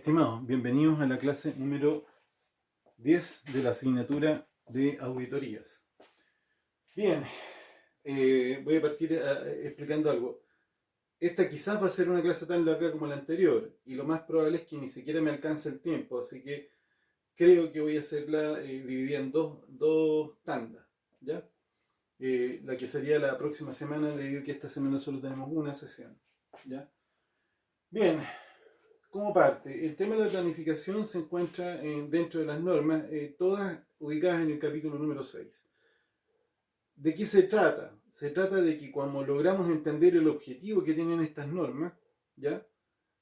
Estimados, bienvenidos a la clase número 10 de la asignatura de auditorías. Bien, voy a partir explicando algo. Esta quizás va a ser una clase tan larga como la anterior, y lo más probable es que ni siquiera me alcance el tiempo, así que creo que voy a hacerla dividida en dos tandas, ¿ya? La que sería la próxima semana, debido a que esta semana solo tenemos una sesión, ¿ya? Bien, como parte, el tema de la planificación se encuentra dentro de las normas, todas ubicadas en el capítulo número 6. ¿De qué se trata? Se trata de que cuando logramos entender el objetivo que tienen estas normas, ¿ya?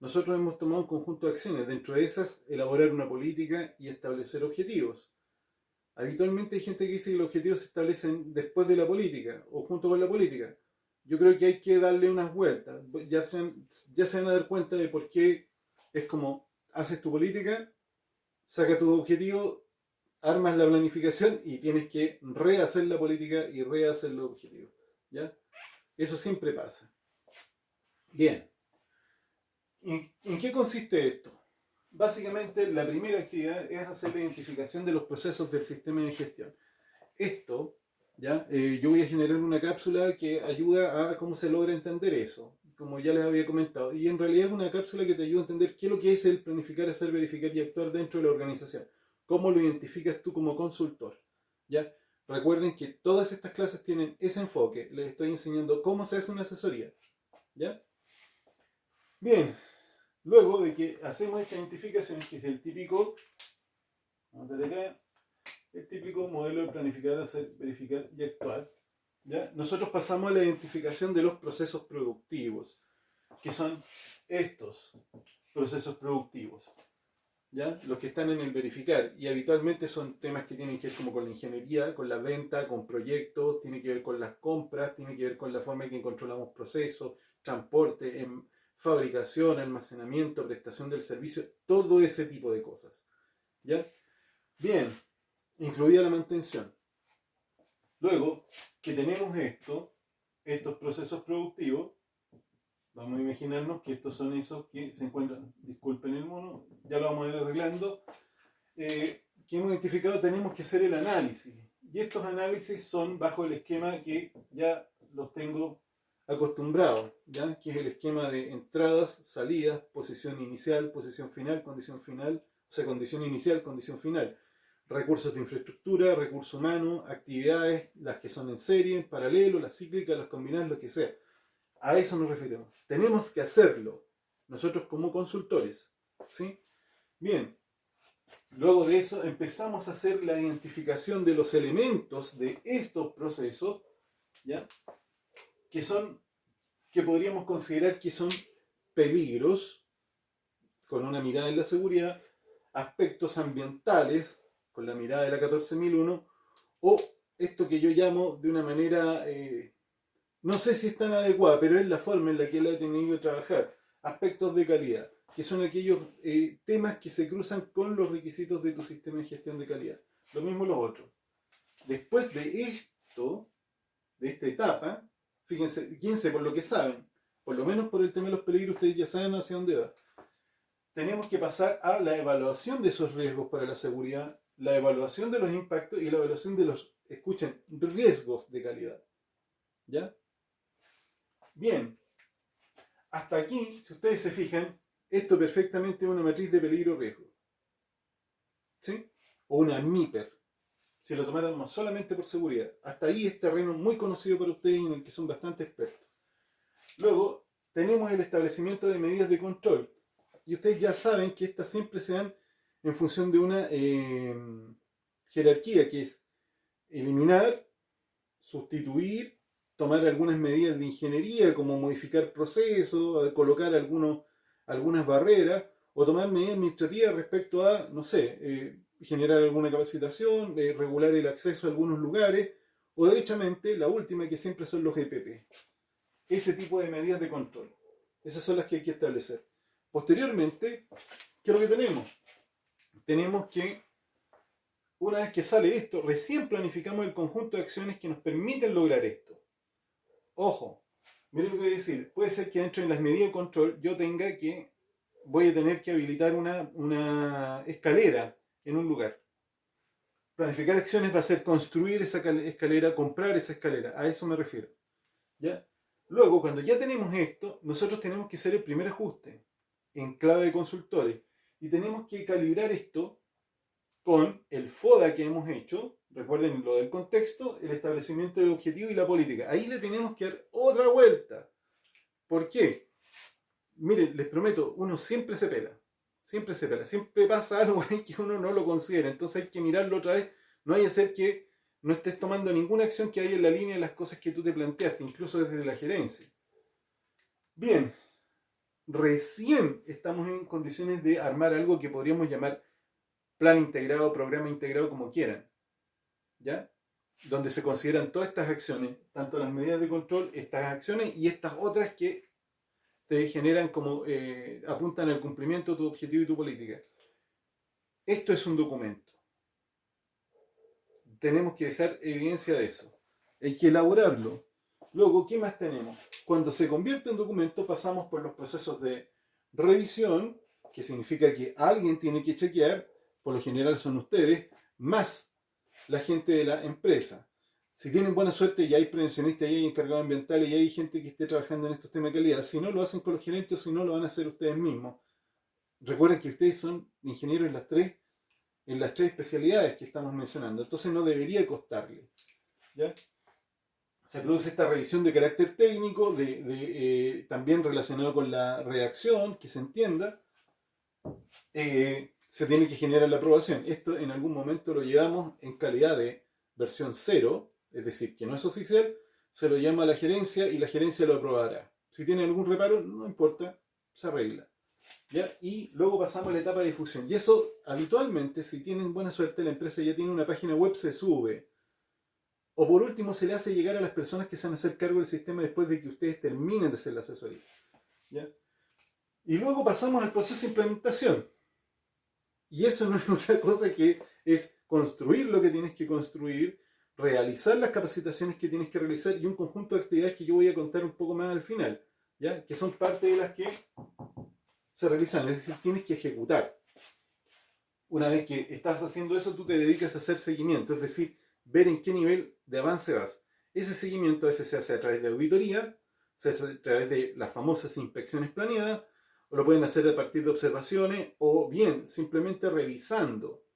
Nosotros hemos tomado un conjunto de acciones, dentro de esas, elaborar una política y establecer objetivos. Habitualmente hay gente que dice que los objetivos se establecen después de la política o junto con la política. Yo creo que hay que darle unas vueltas. Ya se van a dar cuenta de por qué es como haces tu política, sacas tu objetivo, armas la planificación y tienes que rehacer la política y rehacer los objetivos. ¿Ya? Eso siempre pasa. Bien. ¿En qué consiste esto? Básicamente, la primera actividad es hacer la identificación de los procesos del sistema de gestión. Esto, ¿ya? Yo voy a generar una cápsula que ayuda a cómo se logra entender eso, como ya les había comentado. Y en realidad es una cápsula que te ayuda a entender qué es lo que es el planificar, hacer, verificar y actuar dentro de la organización. Cómo lo identificas tú como consultor, ¿ya? Recuerden que todas estas clases tienen ese enfoque. Les estoy enseñando cómo se hace una asesoría, ¿ya? Bien, luego de que hacemos esta identificación, que es el típico, el típico modelo de planificar, hacer, verificar y actuar, ¿ya? Nosotros pasamos a la identificación de los procesos productivos, que son estos procesos productivos, ¿ya? Los que están en el verificar, y habitualmente son temas que tienen que ver como con la ingeniería, con la venta, con proyectos, tiene que ver con las compras, tiene que ver con la forma en que controlamos procesos, transporte, fabricación, almacenamiento, prestación del servicio, todo ese tipo de cosas, ¿ya? Bien, incluida la mantención. Luego que tenemos estos procesos productivos, vamos a imaginarnos que estos son esos que se encuentran, disculpen el mono, ya lo vamos a ir arreglando, que hemos identificado, tenemos que hacer el análisis. Y estos análisis son bajo el esquema que ya los tengo acostumbrados, ¿ya? Que es el esquema de entradas, salidas, posición inicial, posición final, o sea, condición inicial, condición final. Recursos de infraestructura, recursos humanos, actividades, las que son en serie, en paralelo, las cíclicas, las combinadas, lo que sea. A eso nos referimos. Tenemos que hacerlo, nosotros como consultores, ¿sí? Bien, luego de eso empezamos a hacer la identificación de los elementos de estos procesos, ¿ya? Que podríamos considerar que son peligros, con una mirada en la seguridad, aspectos ambientales, con la mirada de la 14001, o esto que yo llamo de una manera, no sé si es tan adecuada, pero es la forma en la que él ha tenido que trabajar, aspectos de calidad, que son aquellos temas que se cruzan con los requisitos de tu sistema de gestión de calidad. Lo mismo los otros. Después de esto, de esta etapa, fíjense por lo que saben, por lo menos por el tema de los peligros, ustedes ya saben hacia dónde va. Tenemos que pasar a la evaluación de esos riesgos para la seguridad, la evaluación de los impactos y la evaluación de los, escuchen, riesgos de calidad. ¿Ya? Bien, hasta aquí, si ustedes se fijan, esto perfectamente es una matriz de peligro-riesgo. ¿Sí? O una MIPER, si lo tomáramos solamente por seguridad. Hasta ahí es terreno muy conocido para ustedes y en el que son bastante expertos. Luego, tenemos el establecimiento de medidas de control. Y ustedes ya saben que estas siempre se dan en función de una jerarquía, que es eliminar, sustituir, tomar algunas medidas de ingeniería, como modificar procesos, colocar algunas barreras, o tomar medidas administrativas respecto a, no sé, generar alguna capacitación, regular el acceso a algunos lugares, o derechamente la última, que siempre son los EPP. Ese tipo de medidas de control. Esas son las que hay que establecer. Posteriormente, ¿qué es lo que tenemos? Tenemos que, una vez que sale esto, recién planificamos el conjunto de acciones que nos permiten lograr esto. Ojo, miren lo que voy a decir. Puede ser que dentro de las medidas de control yo tenga que voy a tener que habilitar una escalera en un lugar. Planificar acciones va a ser construir esa escalera, comprar esa escalera. A eso me refiero. ¿Ya? Luego, cuando ya tenemos esto, nosotros tenemos que hacer el primer ajuste en clave de consultores. Y tenemos que calibrar esto con el FODA que hemos hecho. Recuerden lo del contexto, el establecimiento del objetivo y la política. Ahí le tenemos que dar otra vuelta. ¿Por qué? Miren, les prometo, uno siempre se pela. Siempre se pela. Siempre pasa algo ahí que uno no lo considera. Entonces hay que mirarlo otra vez. No hay que ser que no estés tomando ninguna acción que haya en la línea de las cosas que tú te planteaste, incluso desde la gerencia. Bien, recién estamos en condiciones de armar algo que podríamos llamar plan integrado, programa integrado, como quieran. ¿Ya? Donde se consideran todas estas acciones, tanto las medidas de control, estas acciones y estas otras que te generan como apuntan al cumplimiento de tu objetivo y tu política. Esto es un documento. Tenemos que dejar evidencia de eso. Hay que elaborarlo. Luego, ¿qué más tenemos? Cuando se convierte en documento, pasamos por los procesos de revisión, que significa que alguien tiene que chequear, por lo general son ustedes, más la gente de la empresa. Si tienen buena suerte, ya hay prevencionistas, ya hay encargados ambientales, ya hay gente que esté trabajando en estos temas de calidad. Si no, lo hacen con los gerentes o si no, lo van a hacer ustedes mismos. Recuerden que ustedes son ingenieros en las tres especialidades que estamos mencionando. Entonces no debería costarle. ¿Ya? Se produce esta revisión de carácter técnico, también relacionado con la redacción, que se entienda. Se tiene que generar la aprobación. Esto en algún momento lo llevamos en calidad de versión 0, es decir, que no es oficial, se lo llama a la gerencia y la gerencia lo aprobará. Si tiene algún reparo, no importa, se arregla. ¿Ya? Y luego pasamos a la etapa de difusión. Y eso, habitualmente, si tienen buena suerte, la empresa ya tiene una página web, se sube. O por último, se le hace llegar a las personas que se van a hacer cargo del sistema después de que ustedes terminen de hacer la asesoría. ¿Ya? Y luego pasamos al proceso de implementación. Y eso no es otra cosa que es construir lo que tienes que construir, realizar las capacitaciones que tienes que realizar y un conjunto de actividades que yo voy a contar un poco más al final, ¿ya? Que son parte de las que se realizan, es decir, tienes que ejecutar. Una vez que estás haciendo eso, tú te dedicas a hacer seguimiento, es decir, ver en qué nivel de avance vas. Ese seguimiento a veces se hace a través de auditoría, se hace a través de las famosas inspecciones planeadas, o lo pueden hacer a partir de observaciones, o bien simplemente revisando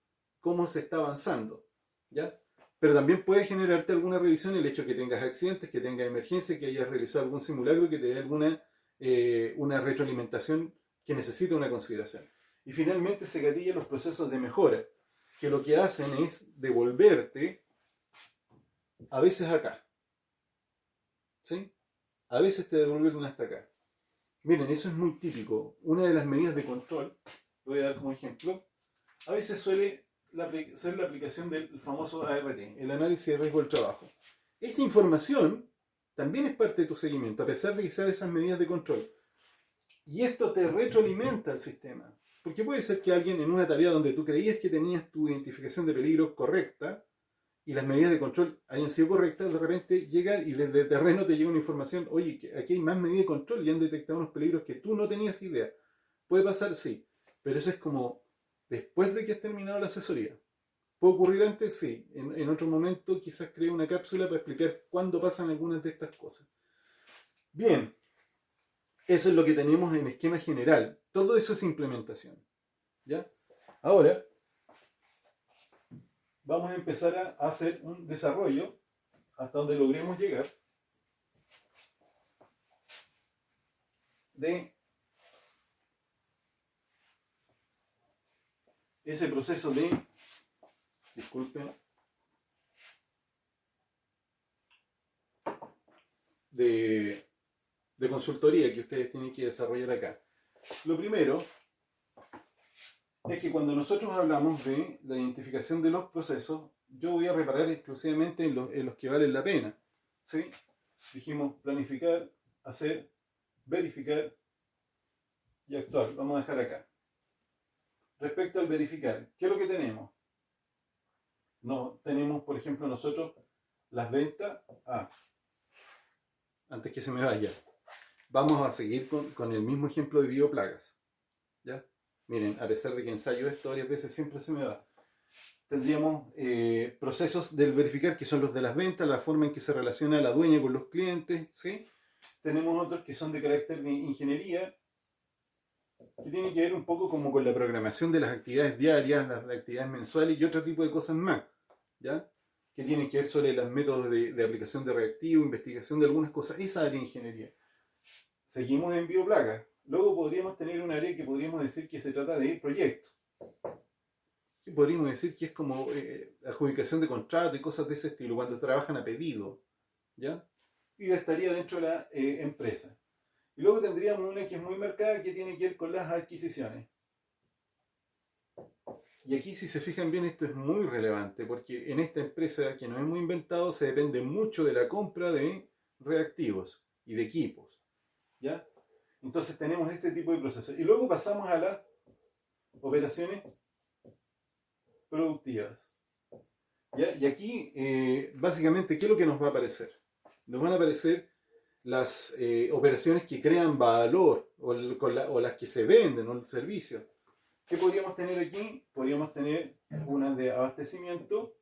cómo se está avanzando, ¿ya? Pero también puede generarte alguna revisión el hecho de que tengas accidentes, que tengas emergencia, que hayas realizado algún simulacro, que te dé alguna una retroalimentación que necesita una consideración. Y finalmente se gatillan los procesos de mejora, que lo que hacen es devolverte a veces acá, ¿sí? A veces te devuelven hasta acá. Miren, eso es muy típico. Una de las medidas de control, lo voy a dar como ejemplo, a veces suele ser la aplicación del famoso ART, el análisis de riesgo del trabajo. Esa información también es parte de tu seguimiento, a pesar de que sea de esas medidas de control. Y esto te retroalimenta al sistema. Porque puede ser que alguien en una tarea donde tú creías que tenías tu identificación de peligro correcta y las medidas de control hayan sido correctas, de repente llega y desde terreno te llega una información, oye, que aquí hay más medidas de control y han detectado unos peligros que tú no tenías idea. ¿Puede pasar? Sí. Pero eso es como después de que has terminado la asesoría. ¿Puede ocurrir antes? Sí. En otro momento quizás cree una cápsula para explicar cuándo pasan algunas de estas cosas. Bien. Eso es lo que tenemos en esquema general. Todo eso es implementación. ¿Ya? Ahora, vamos a empezar a hacer un desarrollo hasta donde logremos llegar de ese proceso disculpen, de consultoría que ustedes tienen que desarrollar acá. Lo primero es que cuando nosotros hablamos de la identificación de los procesos, yo voy a reparar exclusivamente en los que valen la pena. ¿Sí? Dijimos planificar, hacer, verificar y actuar. Vamos a dejar acá. Respecto al verificar, ¿qué es lo que tenemos? No, tenemos, por ejemplo, nosotros las ventas. Antes que se me vaya, vamos a seguir con el mismo ejemplo de bioplagas. ¿Ya? Miren, a pesar de que ensayo esto varias veces, siempre se me va. Tendríamos procesos del verificar, que son los de las ventas, la forma en que se relaciona la dueña con los clientes, ¿sí? Tenemos otros que son de carácter de ingeniería, que tiene que ver un poco como con la programación de las actividades diarias, las actividades mensuales y otro tipo de cosas más, ¿ya? Que tienen que ver sobre los métodos de aplicación de reactivos, investigación de algunas cosas, esa área de ingeniería. Seguimos en bioplagas. Luego podríamos tener un área que podríamos decir que se trata de proyectos. Que podríamos decir que es como adjudicación de contrato y cosas de ese estilo, cuando trabajan a pedido, ¿ya? Y estaría dentro de la empresa. Y luego tendríamos una que es muy marcada, que tiene que ver con las adquisiciones. Y aquí, si se fijan bien, esto es muy relevante, porque en esta empresa, que no es muy inventado, se depende mucho de la compra de reactivos y de equipos, ¿ya? Entonces tenemos este tipo de procesos. Y luego pasamos a las operaciones productivas, ¿ya? Y aquí, básicamente, ¿qué es lo que nos va a aparecer? Nos van a aparecer las operaciones que crean valor o las que se venden o el servicio. ¿Qué podríamos tener aquí? Podríamos tener una de abastecimiento,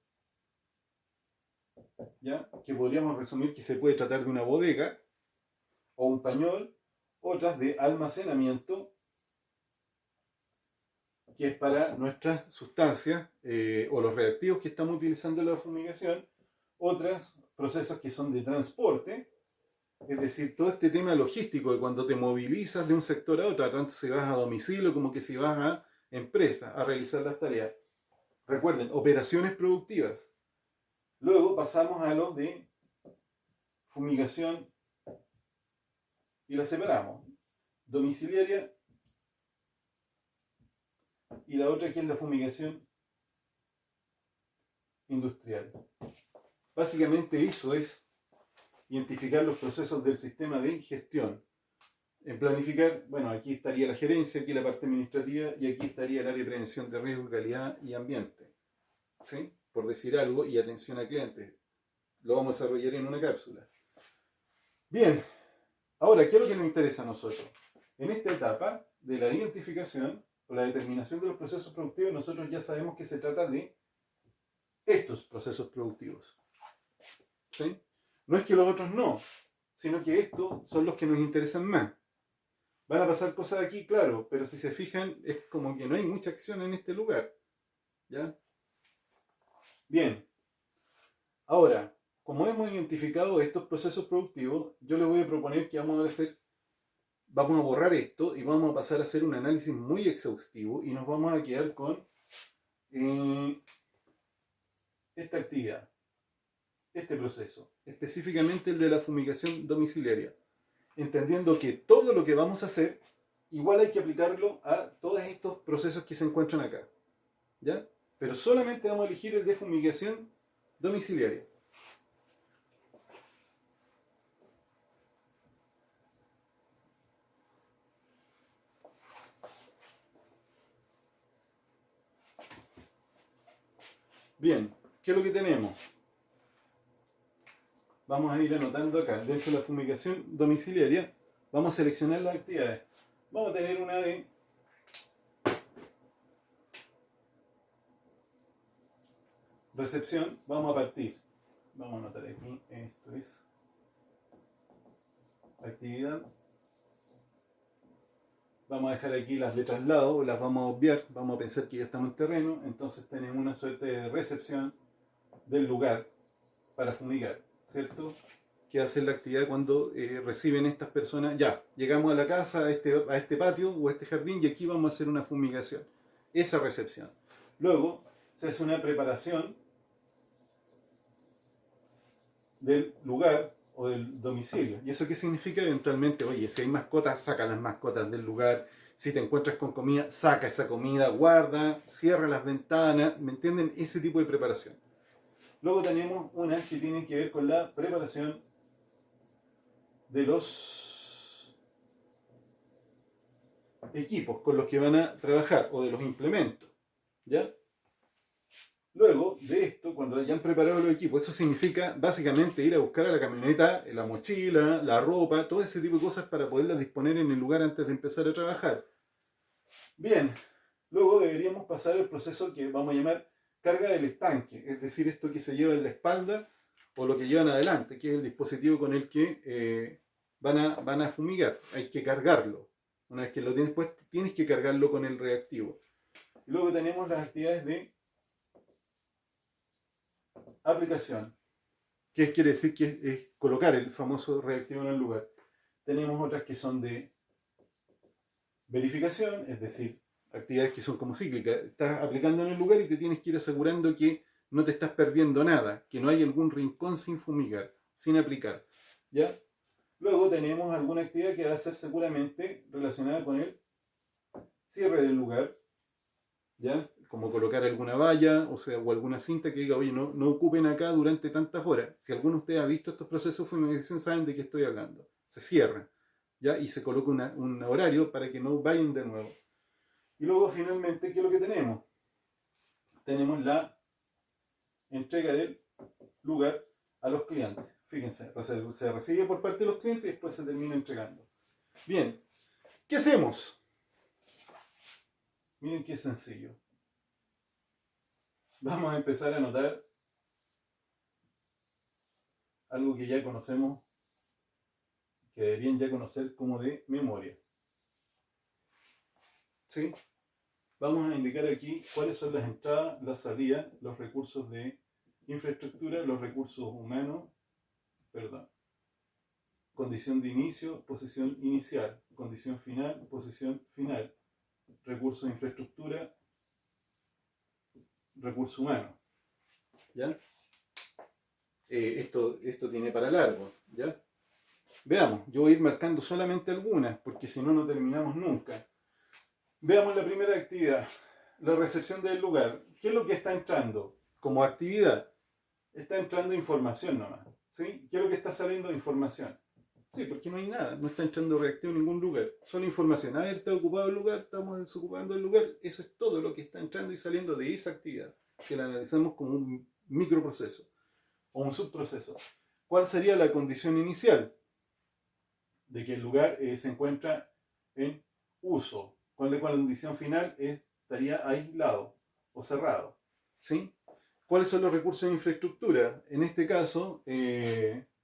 ¿ya? Que podríamos resumir que se puede tratar de una bodega o un pañol, otras de almacenamiento, que es para nuestras sustancias o los reactivos que estamos utilizando en la fumigación, otros procesos que son de transporte, es decir, todo este tema logístico de cuando te movilizas de un sector a otro, tanto si vas a domicilio como que si vas a empresa a realizar las tareas. Recuerden, operaciones productivas. Luego pasamos a los de fumigación y la separamos. Domiciliaria y la otra que es la fumigación industrial. Básicamente eso es identificar los procesos del sistema de gestión. En planificar, bueno, aquí estaría la gerencia, aquí la parte administrativa y aquí estaría el área de prevención de riesgo, calidad y ambiente. ¿Sí? Por decir algo, y atención a clientes. Lo vamos a desarrollar en una cápsula. Bien, ahora, ¿qué es lo que nos interesa a nosotros? En esta etapa de la identificación o la determinación de los procesos productivos, nosotros ya sabemos que se trata de estos procesos productivos. ¿Sí? No es que los otros no, sino que estos son los que nos interesan más. Van a pasar cosas aquí, claro, pero si se fijan, es como que no hay mucha acción en este lugar. ¿Ya? Bien. Ahora, como hemos identificado estos procesos productivos, yo les voy a proponer que vamos a borrar esto y vamos a pasar a hacer un análisis muy exhaustivo y nos vamos a quedar con esta actividad, este proceso, específicamente el de la fumigación domiciliaria, entendiendo que todo lo que vamos a hacer, igual hay que aplicarlo a todos estos procesos que se encuentran acá, ¿ya? Pero solamente vamos a elegir el de fumigación domiciliaria. Bien, ¿qué es lo que tenemos? Vamos a ir anotando acá, dentro de la fumigación domiciliaria, vamos a seleccionar las actividades. Vamos a tener una de recepción, vamos a partir. Vamos a anotar aquí, esto es actividad. Vamos a dejar aquí las de traslado, las vamos a obviar, vamos a pensar que ya estamos en terreno, entonces tenemos una suerte de recepción del lugar para fumigar, ¿cierto? Que hacen la actividad cuando reciben estas personas, ya, llegamos a la casa, a este patio o a este jardín y aquí vamos a hacer una fumigación. Esa recepción. Luego se hace una preparación del lugar o del domicilio. ¿Y eso qué significa? Eventualmente, oye, si hay mascotas, saca las mascotas del lugar. Si te encuentras con comida, saca esa comida, guarda, cierra las ventanas, ¿me entienden? Ese tipo de preparación. Luego tenemos una que tiene que ver con la preparación de los equipos con los que van a trabajar o de los implementos, ¿ya? Luego de esto, cuando hayan preparado los equipos, esto significa básicamente ir a buscar a la camioneta, la mochila, la ropa, todo ese tipo de cosas para poderlas disponer en el lugar antes de empezar a trabajar. Bien, luego deberíamos pasar al proceso que vamos a llamar carga del estanque, es decir, esto que se lleva en la espalda o lo que llevan adelante, que es el dispositivo con el que van a fumigar. Hay que cargarlo. Una vez que lo tienes puesto, tienes que cargarlo con el reactivo. Y luego tenemos las actividades de aplicación, que quiere decir que es colocar el famoso reactivo en el lugar. Tenemos otras que son de verificación, es decir, actividades que son como cíclicas. Estás aplicando en el lugar y te tienes que ir asegurando que no te estás perdiendo nada, que no hay algún rincón sin fumigar, sin aplicar. ¿Ya? Luego tenemos alguna actividad que va a ser seguramente relacionada con el cierre del lugar, ¿ya? Como colocar alguna valla, o sea, o alguna cinta que diga, oye, no ocupen acá durante tantas horas. Si alguno de ustedes ha visto estos procesos de fumigación, saben de qué estoy hablando. Se cierra, ¿ya? Y se coloca un horario para que no vayan de nuevo. Y luego, finalmente, ¿qué es lo que tenemos? Tenemos la entrega del lugar a los clientes. Fíjense, se recibe por parte de los clientes y después se termina entregando. Bien, ¿qué hacemos? Miren qué sencillo. Vamos a empezar a anotar algo que ya conocemos, que deberían ya conocer como de memoria. ¿Sí? Vamos a indicar aquí cuáles son las entradas, las salidas, los recursos de infraestructura, los recursos humanos, perdón, condición de inicio, posición inicial, condición final, posición final, recursos de infraestructura, recurso humano. ¿Ya? Esto tiene para largo. ¿Ya? Veamos, yo voy a ir marcando solamente algunas, porque si no, no terminamos nunca. Veamos la primera actividad, la recepción del lugar. ¿Qué es lo que está entrando como actividad? Está entrando información nomás. ¿Sí? ¿Qué es lo que está saliendo de información? Sí, porque no hay nada, no está entrando reactivo en ningún lugar, solo información. A ver, está ocupado el lugar, estamos desocupando el lugar, eso es todo lo que está entrando y saliendo de esa actividad, que la analizamos como un microproceso o un subproceso. ¿Cuál sería la condición inicial? De que el lugar se encuentra en uso. ¿Cuál es la condición final? Estaría aislado o cerrado. ¿Sí? ¿Cuáles son los recursos de infraestructura? En este caso,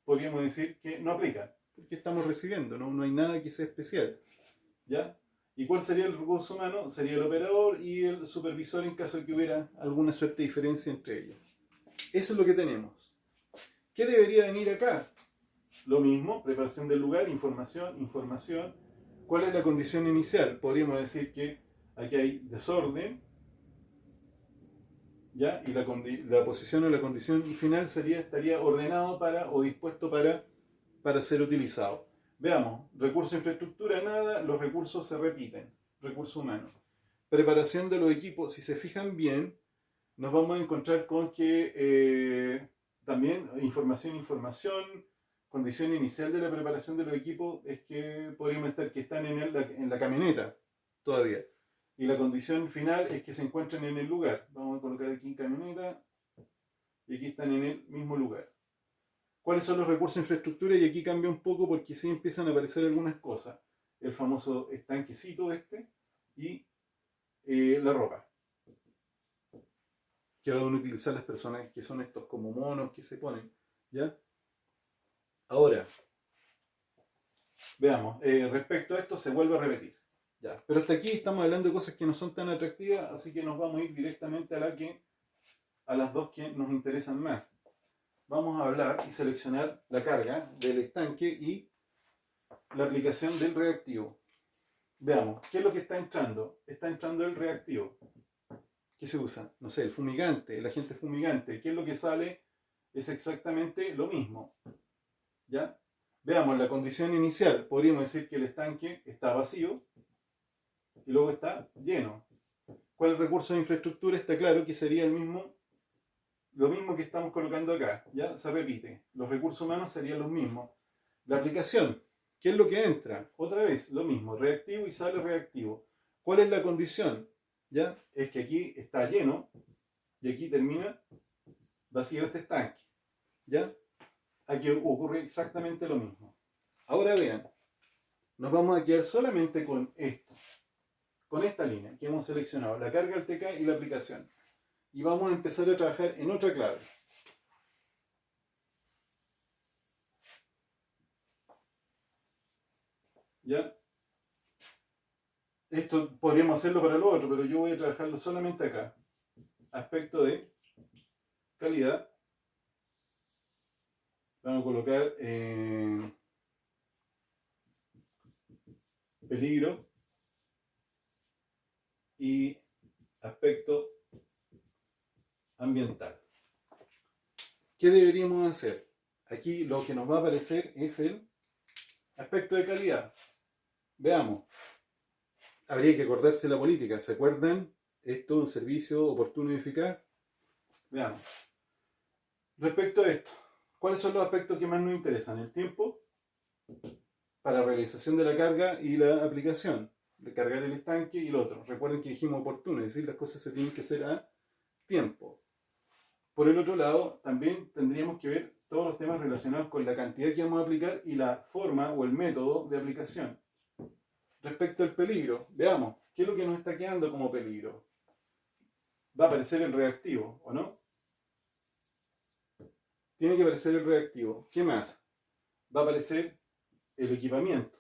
podríamos decir que no aplican, porque estamos recibiendo, no hay nada que sea especial. ¿Ya? ¿Y cuál sería el recurso humano? Sería el operador y el supervisor en caso de que hubiera alguna suerte de diferencia entre ellos. Eso es lo que tenemos. ¿Qué debería venir acá? Lo mismo, preparación del lugar, información. ¿Cuál es la condición inicial? Podríamos decir que aquí hay desorden, ¿ya? Y la posición o la condición final estaría ordenado o dispuesto para ser utilizado. Veamos, recursos de infraestructura, nada, los recursos se repiten, recursos humanos. Preparación de los equipos, si se fijan bien, nos vamos a encontrar con que también información, condición inicial de la preparación de los equipos es que podríamos estar que están en la camioneta todavía. Y la condición final es que se encuentran en el lugar. Vamos a colocar aquí en camioneta y aquí están en el mismo lugar. ¿Cuáles son los recursos de infraestructura? Y aquí cambia un poco porque sí empiezan a aparecer algunas cosas. El famoso estanquecito y la ropa que van a utilizar las personas que son estos como monos que se ponen. ¿Ya? Ahora, veamos, respecto a esto se vuelve a repetir. Ya. Pero hasta aquí estamos hablando de cosas que no son tan atractivas, así que nos vamos a ir directamente a las dos que nos interesan más. Vamos a hablar y seleccionar la carga del estanque y la aplicación del reactivo. Veamos, ¿qué es lo que está entrando? Está entrando el reactivo. ¿Qué se usa? No sé, el fumigante, el agente fumigante. ¿Qué es lo que sale? Es exactamente lo mismo. ¿Ya? Veamos la condición inicial. Podríamos decir que el estanque está vacío y luego está lleno. ¿Cuál es el recurso de infraestructura? Está claro que sería lo mismo que estamos colocando acá. Ya se repite. Los recursos humanos serían los mismos. La aplicación. ¿Qué es lo que entra? Otra vez, lo mismo. Reactivo y sale reactivo. ¿Cuál es la condición? ¿Ya? Es que aquí está lleno y aquí termina vacío este estanque. ¿Ya? Aquí ocurre exactamente lo mismo. Ahora vean, nos vamos a quedar solamente con esto. con esta línea que hemos seleccionado, la carga del TK y la aplicación. Y vamos a empezar a trabajar en otra clave. ¿Ya? Esto podríamos hacerlo para lo otro, pero yo voy a trabajarlo solamente acá. Aspecto de calidad. Vamos a colocar peligro y aspecto ambiental. ¿Qué deberíamos hacer? Aquí lo que nos va a aparecer es el aspecto de calidad. Veamos. Habría que acordarse de la política. ¿Se acuerdan? Esto es un servicio oportuno y eficaz. Veamos. Respecto a esto, ¿cuáles son los aspectos que más nos interesan? El tiempo para realización de la carga y la aplicación. De cargar el estanque y el otro. Recuerden que dijimos oportuno, es decir, las cosas se tienen que hacer a tiempo. Por el otro lado, también tendríamos que ver todos los temas relacionados con la cantidad que vamos a aplicar y la forma o el método de aplicación. Respecto al peligro, veamos, ¿qué es lo que nos está quedando como peligro? Va a aparecer el reactivo, ¿o no? Tiene que aparecer el reactivo. ¿Qué más? Va a aparecer el equipamiento.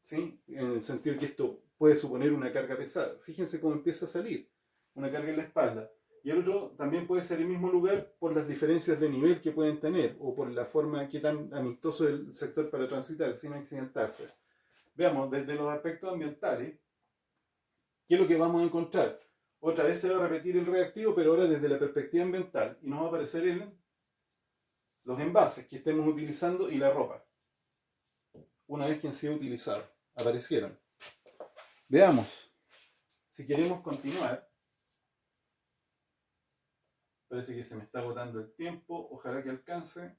¿Sí? En el sentido que esto puede suponer una carga pesada. Fíjense cómo empieza a salir una carga en la espalda. Y el otro también puede ser el mismo lugar por las diferencias de nivel que pueden tener o por la forma que tan amistoso es el sector para transitar sin accidentarse. Veamos, desde los aspectos ambientales, ¿qué es lo que vamos a encontrar? Otra vez se va a repetir el reactivo, pero ahora desde la perspectiva ambiental. Y nos va a aparecer los envases que estemos utilizando y la ropa. Una vez que han sido utilizados, aparecieron. Veamos, si queremos continuar. Parece que se me está agotando el tiempo. Ojalá que alcance.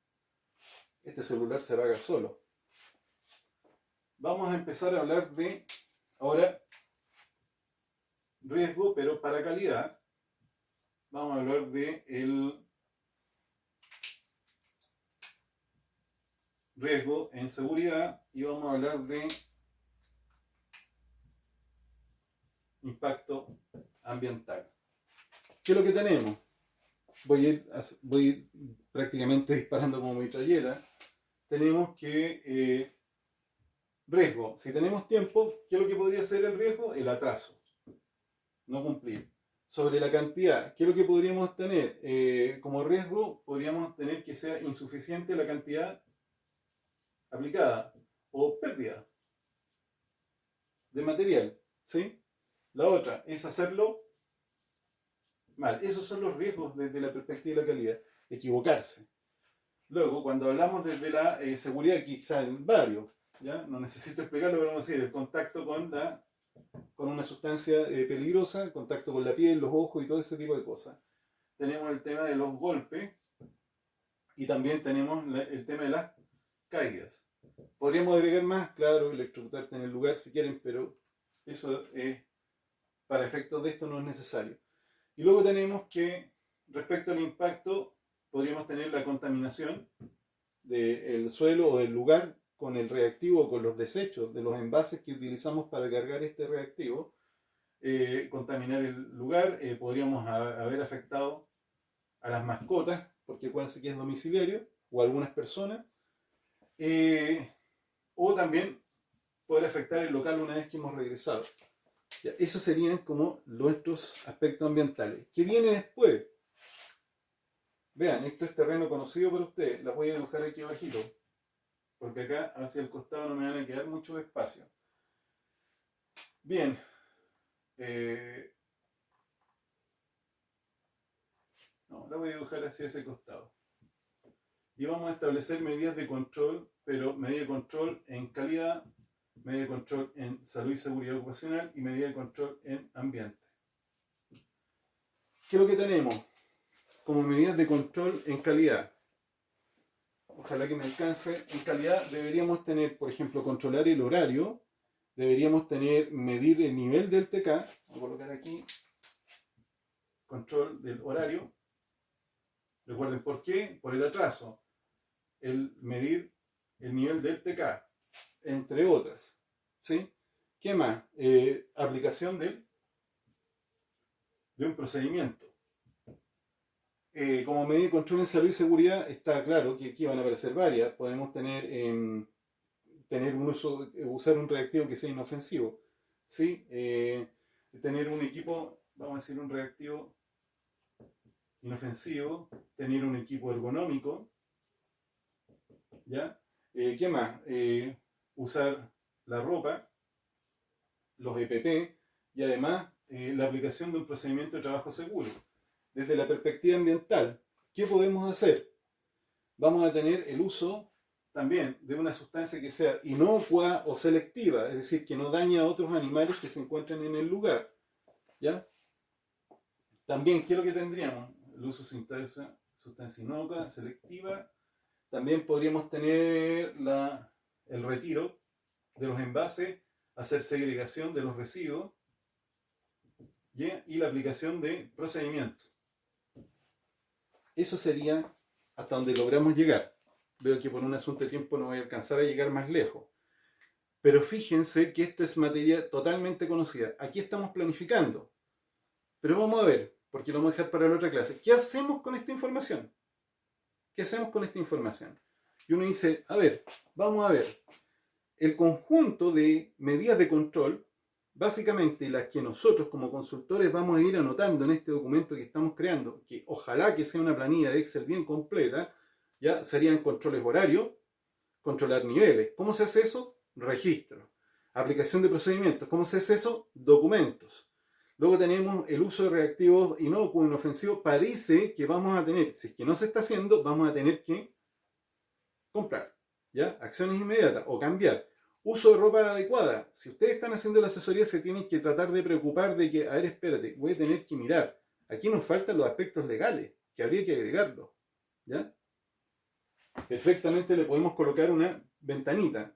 Este celular se apaga solo. Vamos a empezar a hablar de, ahora, riesgo, pero para calidad. Vamos a hablar de el riesgo en seguridad y vamos a hablar de impacto ambiental. ¿Qué es lo que tenemos? Voy a ir prácticamente disparando como metralleta. Tenemos que riesgo. Si tenemos tiempo, ¿qué es lo que podría ser el riesgo? El atraso. No cumplir. Sobre la cantidad, ¿qué es lo que podríamos tener? Como riesgo, podríamos tener que sea insuficiente la cantidad aplicada o pérdida de material. ¿Sí? La otra es hacerlo mal. Esos son los riesgos desde la perspectiva de la calidad. Equivocarse. Luego, cuando hablamos desde la seguridad, quizá en varios, ¿ya? No necesito explicarlo, pero vamos a decir, el contacto con una sustancia peligrosa, el contacto con la piel, los ojos y todo ese tipo de cosas. Tenemos el tema de los golpes y también tenemos el tema de las caídas. Podríamos agregar más, claro, electrocutarte en el lugar si quieren, pero eso para efectos de esto no es necesario. Y luego tenemos que, respecto al impacto, podríamos tener la contaminación del suelo o del lugar con el reactivo o con los desechos de los envases que utilizamos para cargar este reactivo. Contaminar el lugar, podríamos haber afectado a las mascotas, porque acuérdense que es domiciliario, o a algunas personas, o también poder afectar el local una vez que hemos regresado. Ya, esos serían como nuestros aspectos ambientales. ¿Qué viene después? Vean, esto es terreno conocido por ustedes. Las voy a dibujar aquí abajito, porque acá hacia el costado no me van a quedar mucho espacio. Bien. No, la voy a dibujar hacia ese costado. Y vamos a establecer medidas de control, pero medida de control en calidad, medida de control en salud y seguridad ocupacional y medida de control en ambiente. ¿Qué es lo que tenemos como medidas de control en calidad? Ojalá que me alcance. En calidad deberíamos tener, por ejemplo, controlar el horario. Deberíamos medir el nivel del TK. Voy a colocar aquí control del horario. Recuerden por qué, por el atraso. El medir el nivel del TK, entre otras. ¿Sí? ¿Qué más? Aplicación de un procedimiento. Como medida de control en salud y seguridad, está claro que aquí van a aparecer varias. Podemos tener usar un reactivo que sea inofensivo. ¿Sí? Tener un equipo, vamos a decir, un reactivo inofensivo, tener un equipo ergonómico, ¿ya? ¿Qué más? Usar la ropa, los EPP y además la aplicación de un procedimiento de trabajo seguro. Desde la perspectiva ambiental, ¿qué podemos hacer? Vamos a tener el uso también de una sustancia que sea inocua o selectiva, es decir, que no dañe a otros animales que se encuentren en el lugar. ¿Ya? También, ¿qué es lo que tendríamos? El uso de sustancia inocua, selectiva. También podríamos tener el retiro de los envases, hacer segregación de los residuos, ¿ya? Y la aplicación de procedimientos. Eso sería hasta donde logramos llegar. Veo que por un asunto de tiempo no voy a alcanzar a llegar más lejos. Pero fíjense que esto es materia totalmente conocida. Aquí estamos planificando. Pero vamos a ver, porque lo vamos a dejar para la otra clase. ¿Qué hacemos con esta información? ¿Qué hacemos con esta información? Y uno dice, a ver, vamos a ver. El conjunto de medidas de control, básicamente las que nosotros como consultores vamos a ir anotando en este documento que estamos creando, que ojalá que sea una planilla de Excel bien completa, ya serían controles horarios, controlar niveles. ¿Cómo se hace eso? Registro. Aplicación de procedimientos. ¿Cómo se hace eso? Documentos. Luego tenemos el uso de reactivos inocuos, inofensivos. Parece que vamos a tener, si es que no se está haciendo, vamos a tener que comprar, ¿ya? Acciones inmediatas o cambiar. Uso de ropa adecuada. Si ustedes están haciendo la asesoría, se tienen que tratar de preocupar de que, a ver, espérate, voy a tener que mirar. Aquí nos faltan los aspectos legales, que habría que agregarlos, ¿ya? Perfectamente le podemos colocar una ventanita.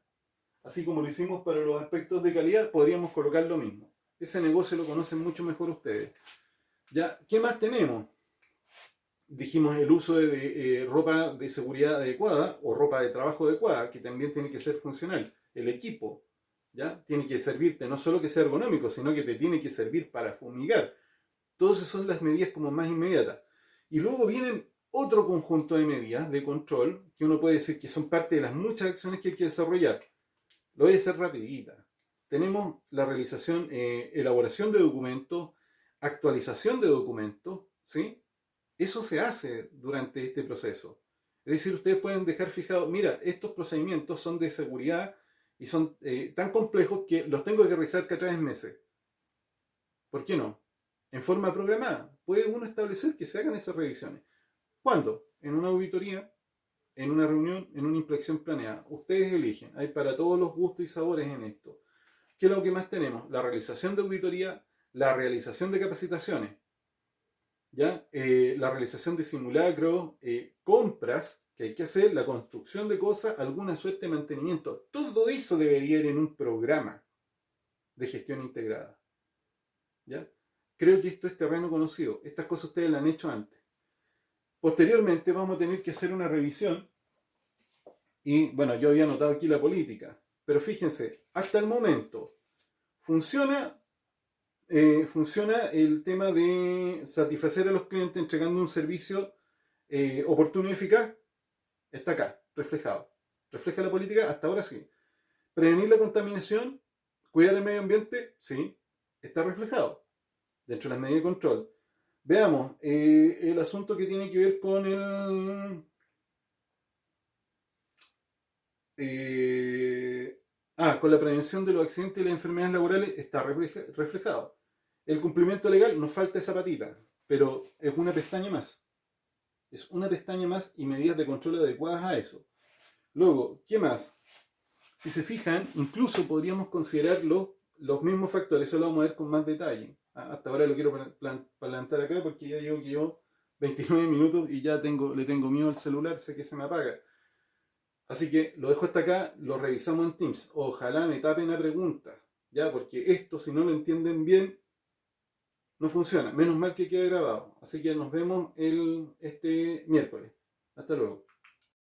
Así como lo hicimos para los aspectos de calidad, podríamos colocar lo mismo. Ese negocio lo conocen mucho mejor ustedes. ¿Ya? ¿Qué más tenemos? Dijimos el uso de ropa de seguridad adecuada o ropa de trabajo adecuada, que también tiene que ser funcional. El equipo, ¿ya? Tiene que servirte no solo que sea ergonómico, sino que te tiene que servir para fumigar. Todas esas son las medidas como más inmediatas. Y luego vienen otro conjunto de medidas de control que uno puede decir que son parte de las muchas acciones que hay que desarrollar. Lo voy a hacer rapidita. Tenemos la realización, elaboración de documentos, actualización de documentos, ¿sí? Eso se hace durante este proceso. Es decir, ustedes pueden dejar fijado, mira, estos procedimientos son de seguridad y son tan complejos que los tengo que revisar cada 3 meses. ¿Por qué no? En forma programada. Puede uno establecer que se hagan esas revisiones. ¿Cuándo? En una auditoría, en una reunión, en una inspección planeada. Ustedes eligen. Hay para todos los gustos y sabores en esto. ¿Qué es lo que más tenemos? La realización de auditoría, la realización de capacitaciones, ¿ya? La realización de simulacros, compras que hay que hacer, la construcción de cosas, alguna suerte de mantenimiento. Todo eso debería ir en un programa de gestión integrada, ¿ya? Creo que esto es terreno conocido. Estas cosas ustedes las han hecho antes. Posteriormente vamos a tener que hacer una revisión y, bueno, yo había anotado aquí la política, pero fíjense, hasta el momento funciona el tema de satisfacer a los clientes entregando un servicio oportuno y eficaz. Está acá, reflejado. Refleja la política, hasta ahora sí. Prevenir la contaminación, cuidar el medio ambiente, sí, está reflejado dentro de las medidas de control. Veamos, el asunto que tiene que ver con con la prevención de los accidentes y las enfermedades laborales está reflejado. El cumplimiento legal nos falta esa patita, pero es una pestaña más. Es una pestaña más y medidas de control adecuadas a eso. Luego, ¿qué más? Si se fijan, incluso podríamos considerar los mismos factores, eso lo vamos a ver con más detalle. Hasta ahora lo quiero plantear acá porque ya llevo 29 minutos y ya le tengo miedo al celular, sé que se me apaga. Así que lo dejo hasta acá, lo revisamos en Teams. Ojalá me tapen la pregunta, ya, porque esto, si no lo entienden bien, no funciona. Menos mal que quede grabado. Así que nos vemos este miércoles. Hasta luego.